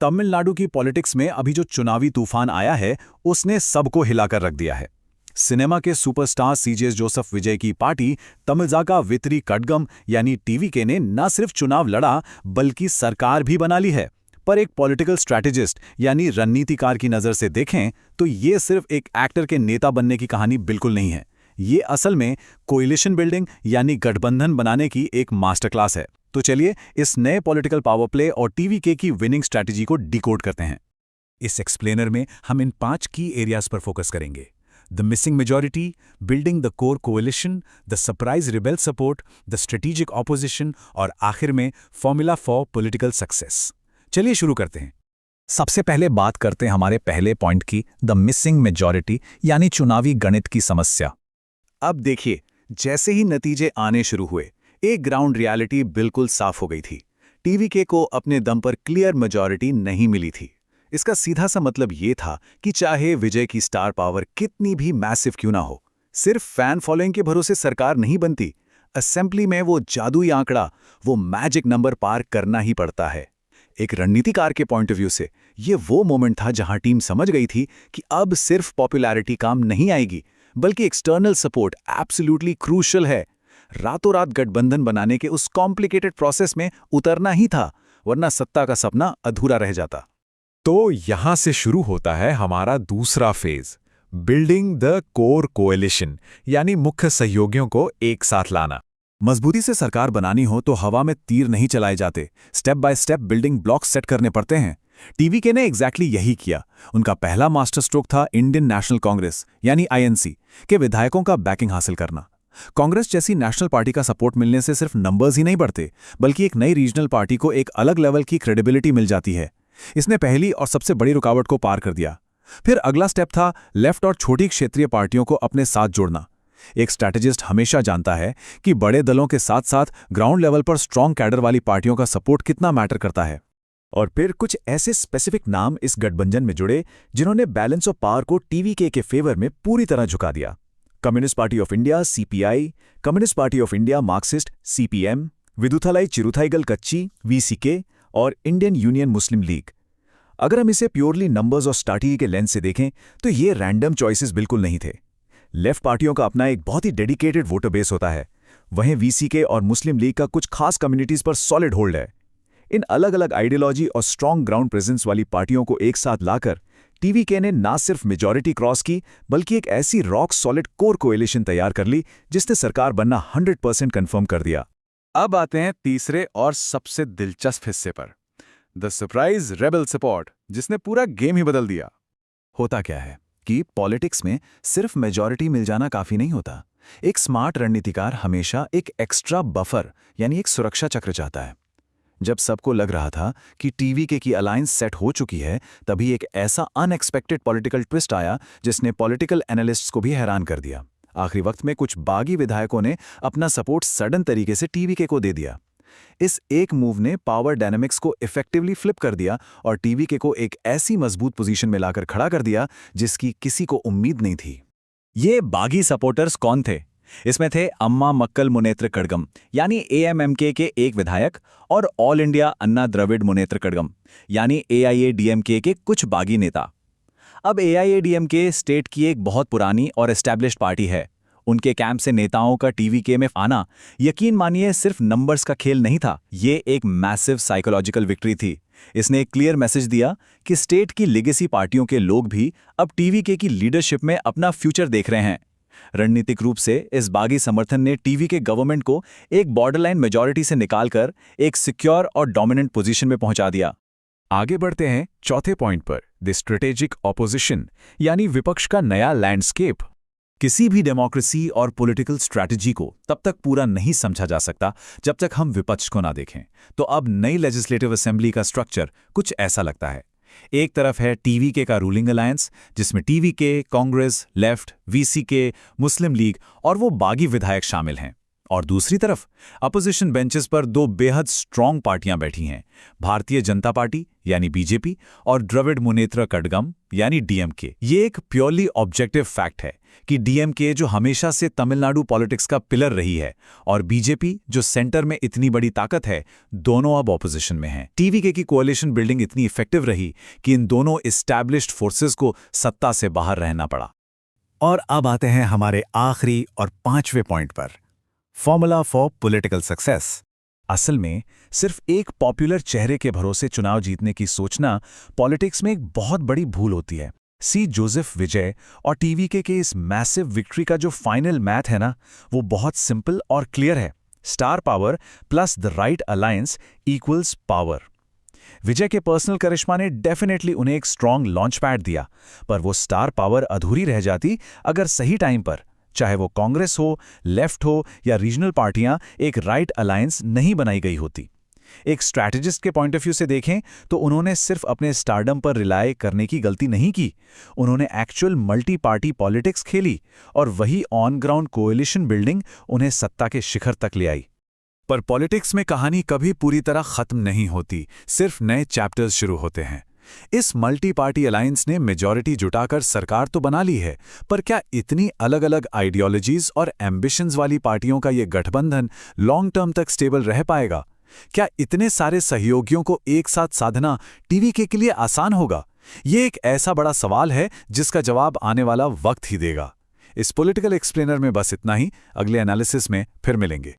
तमिलनाडु की पॉलिटिक्स में अभी जो चुनावी तूफान आया है उसने सबको हिलाकर रख दिया है। सिनेमा के सुपरस्टार सीजेस जोसेफ विजय की पार्टी तमिलजाका वितरी कड़गम यानी टीवीके ने न सिर्फ चुनाव लड़ा बल्कि सरकार भी बना ली है। पर एक पॉलिटिकल स्ट्रैटेजिस्ट यानी रणनीतिकार की नज़र से देखें तो ये सिर्फ एक एक्टर के नेता बनने की कहानी बिल्कुल नहीं है। ये असल में कोएलिशन बिल्डिंग यानी गठबंधन बनाने की एक मास्टर क्लास है। तो चलिए इस नए पॉलिटिकल पावर प्ले और टीवीके की विनिंग स्ट्रैटेजी को डिकोड करते हैं। इस एक्सप्लेनर में हम इन 5 की एरियाज पर फोकस करेंगे: the missing majority, building the core coalition, the surprise rebel support, the strategic opposition और आखिर में फॉर्मूला फॉर पॉलिटिकल सक्सेस। चलिए शुरू करते हैं। सबसे पहले बात करते हैं हमारे पहले पॉइंट की, द मिसिंग मेजॉरिटी यानी चुनावी गणित की समस्या। अब देखिए, जैसे ही नतीजे आने शुरू हुए एक ग्राउंड रियलिटी बिल्कुल साफ हो गई थी। टीवीके को अपने दम पर क्लियर मेजॉरिटी नहीं मिली थी। इसका सीधा सा मतलब ये था कि चाहे विजय की स्टार पावर कितनी भी मैसिव क्यों ना हो, सिर्फ फैन फॉलोइंग के भरोसे सरकार नहीं बनती। असेंबली में वो जादुई आंकड़ा, वो मैजिक नंबर पार करना ही पड़ता है। एक रणनीतिकार के पॉइंट ऑफ व्यू से ये वो मोमेंट था जहां टीम समझ गई थी कि अब सिर्फ पॉपुलैरिटी काम नहीं आएगी, बल्कि एक्सटर्नल सपोर्ट एब्सोल्युटली क्रूशियल है। रातों रात गठबंधन बनाने के उस कॉम्प्लिकेटेड प्रोसेस में उतरना ही था, वरना सत्ता का सपना अधूरा रह जाता। तो यहां से शुरू होता है हमारा दूसरा phase, building the core coalition यानी मुख्य सहयोगियों को एक साथ लाना। मजबूती से सरकार बनानी हो तो हवा में तीर नहीं चलाए जाते, step by step building blocks set करने पड़ते हैं। टीवीके ने एग्जैक्टली यही किया। उनका पहला मास्टर स्ट्रोक था इंडियन नेशनल कांग्रेस यानी आईएनसी के विधायकों का बैकिंग हासिल करना। कांग्रेस जैसी नेशनल पार्टी का सपोर्ट मिलने से सिर्फ नंबर्स ही नहीं बढ़ते, बल्कि एक नई रीजनल पार्टी को एक अलग लेवल की क्रेडिबिलिटी मिल जाती है। इसने पहली और सबसे बड़ी रुकावट को पार कर दिया। फिर अगला स्टेप था लेफ्ट और छोटी क्षेत्रीय पार्टियों को अपने साथ जोड़ना। एक स्ट्रैटेजिस्ट हमेशा जानता है कि बड़े दलों के साथ साथ ग्राउंड लेवल पर स्ट्रॉन्ग कैडर वाली पार्टियों का सपोर्ट कितना मैटर करता है। और फिर कुछ ऐसे स्पेसिफिक नाम इस गठबंधन में जुड़े जिन्होंने बैलेंस ऑफ पावर को टीवीके के फेवर में पूरी तरह झुका दिया। Communist party of India CPI, communist party of India Marxist CPM, Viduthalai Chiruthaigal Katchi VCK और इंडियन यूनियन मुस्लिम लीग। अगर हम इसे प्योरली नंबर्स और स्ट्रैटेजी के लेंस से देखें तो ये रैंडम चॉइसेस बिल्कुल नहीं थे। लेफ्ट पार्टियों का अपना एक बहुत ही डेडिकेटेड वोटर बेस होता है, वहीं वीसीके और मुस्लिम लीग का कुछ खास कम्युनिटीज पर सॉलिड होल्ड है। इन अलग अलग आइडियोलॉजी और स्ट्रॉन्ग ग्राउंड प्रेजेंस वाली पार्टियों को एक साथ लाकर टीवीके ने ना सिर्फ मेजॉरिटी क्रॉस की, बल्कि एक ऐसी रॉक सॉलिड कोर कोएलिशन तैयार कर ली जिसने सरकार बनना 100% कंफर्म कर दिया। अब आते हैं तीसरे और सबसे दिलचस्प हिस्से पर, द सरप्राइज रेबल सपोर्ट, जिसने पूरा गेम ही बदल दिया। होता क्या है कि पॉलिटिक्स में सिर्फ मेजॉरिटी मिल जाना काफी नहीं होता। एक स्मार्ट रणनीतिकार हमेशा एक एक्स्ट्रा बफर यानी एक सुरक्षा चक्र चाहता है। जब सबको लग रहा था कि टीवीके की अलायंस सेट हो चुकी है, तभी एक ऐसा अनएक्सपेक्टेड पॉलिटिकल ट्विस्ट आया जिसने पॉलिटिकल एनालिस्ट्स को भी हैरान कर दिया। आखिरी वक्त में कुछ बागी विधायकों ने अपना सपोर्ट सडन तरीके से टीवीके को दे दिया। इस एक मूव ने पावर डायनामिक्स को इफेक्टिवली फ्लिप कर दिया और टीवीके को एक ऐसी मजबूत पोजीशन में लाकर खड़ा कर दिया जिसकी किसी को उम्मीद नहीं थी। ये बागी सपोर्टर्स कौन थे? इसमें थे अम्मा मक्कल मुनेत्र कड़गम यानी एएमएमके के एक विधायक और ऑल इंडिया अन्ना द्रविड़ मुनेत्र कड़गम यानी एआईएडीएमके के कुछ बागी नेता। अब एआईएडीएमके स्टेट की एक बहुत पुरानी और एस्टैब्लिश्ड पार्टी है। उनके कैंप से नेताओं का टीवीके में आना, यकीन मानिए, सिर्फ नंबर्स का खेल नहीं था, ये एक मैसिव साइकोलॉजिकल विक्ट्री थी। इसने एक क्लियर मैसेज दिया कि स्टेट की लेगेसी पार्टियों के लोग भी अब टीवीके की लीडरशिप में अपना फ्यूचर देख रहे हैं। रणनीतिक रूप से इस बागी समर्थन ने टीवीके गवर्नमेंट को एक बॉर्डरलाइन मेजॉरिटी से निकालकर एक सिक्योर और डोमिनेंट पोजीशन में पहुंचा दिया। आगे बढ़ते हैं चौथे पॉइंट पर, द स्ट्रेटेजिक ऑपोजिशन यानी विपक्ष का नया लैंडस्केप। किसी भी डेमोक्रेसी और पॉलिटिकल स्ट्रैटेजी को तब तक पूरा नहीं समझा जा सकता जब तक हम विपक्ष को ना देखें। तो अब नई लेजिस्लेटिव असेंबली का स्ट्रक्चर कुछ ऐसा लगता है। एक तरफ है टीवीके का रूलिंग अलायंस, जिसमें टीवीके, कांग्रेस, लेफ्ट, वीसीके, मुस्लिम लीग और वो बागी विधायक शामिल हैं। और दूसरी तरफ अपोजिशन बेंचेस पर दो बेहद स्ट्रॉन्ग पार्टियां बैठी हैं, भारतीय जनता पार्टी यानी बीजेपी और द्रविड़ मुनेत्र कड़गम यानी डीएमके। ये एक प्योरली ऑब्जेक्टिव फैक्ट है कि डीएमके जो हमेशा से तमिलनाडु पॉलिटिक्स का पिलर रही है और बीजेपी जो सेंटर में इतनी बड़ी ताकत है, दोनों अब ऑपोजिशन में हैं। टीवीके की कोalition बिल्डिंग इतनी इफेक्टिव रही कि इन दोनों एस्टैब्लिश्ड फोर्सेस को सत्ता से बाहर रहना पड़ा। और अब आते हैं हमारे आखिरी और 5वें पॉइंट पर, फॉर्मूला फॉर पॉलिटिकल सक्सेस। असल में सिर्फ एक पॉपुलर चेहरे के भरोसे चुनाव जीतने की सोचना पॉलिटिक्स में एक बहुत बड़ी भूल होती है। सी जोसेफ विजय और टीवीके के इस मैसिव विक्ट्री का जो फाइनल मैथ है ना, वो बहुत सिंपल और क्लियर है। Star power plus the right alliance equals power. Vijay के पर्सनल करिश्मा ने डेफिनेटली उन्हें एक स्ट्रॉन्ग लॉन्च पैड दिया, पर वो स्टार पावर अधूरी रह जाती अगर सही टाइम पर, चाहे वो कांग्रेस हो, लेफ्ट हो या रीजनल पार्टियां, एक राइट अलायंस नहीं बनाई गई होती। एक स्ट्रैटेजिस्ट के पॉइंट ऑफ व्यू से देखें तो उन्होंने सिर्फ अपने स्टारडम पर रिलाय करने की गलती नहीं की, उन्होंने एक्चुअल मल्टी पार्टी पॉलिटिक्स खेली और वही ऑन ग्राउंड कोएलिशन बिल्डिंग उन्हें सत्ता के शिखर तक ले आई। पर पॉलिटिक्स में कहानी कभी पूरी तरह खत्म नहीं होती, सिर्फ नए चैप्टर्स शुरू होते हैं। इस मल्टी पार्टी अलायंस ने मेजॉरिटी जुटाकर सरकार तो बना ली है, पर क्या इतनी अलग अलग आइडियोलॉजीज और एम्बिशंस वाली पार्टियों का ये गठबंधन लॉन्ग टर्म तक स्टेबल रह पाएगा? क्या इतने सारे सहयोगियों को एक साथ साधना टीवीके के लिए आसान होगा? ये एक ऐसा बड़ा सवाल है जिसका जवाब आने वाला वक्त ही देगा। इस पॉलिटिकल एक्सप्लेनर में बस इतना ही। अगले एनालिसिस में फिर मिलेंगे।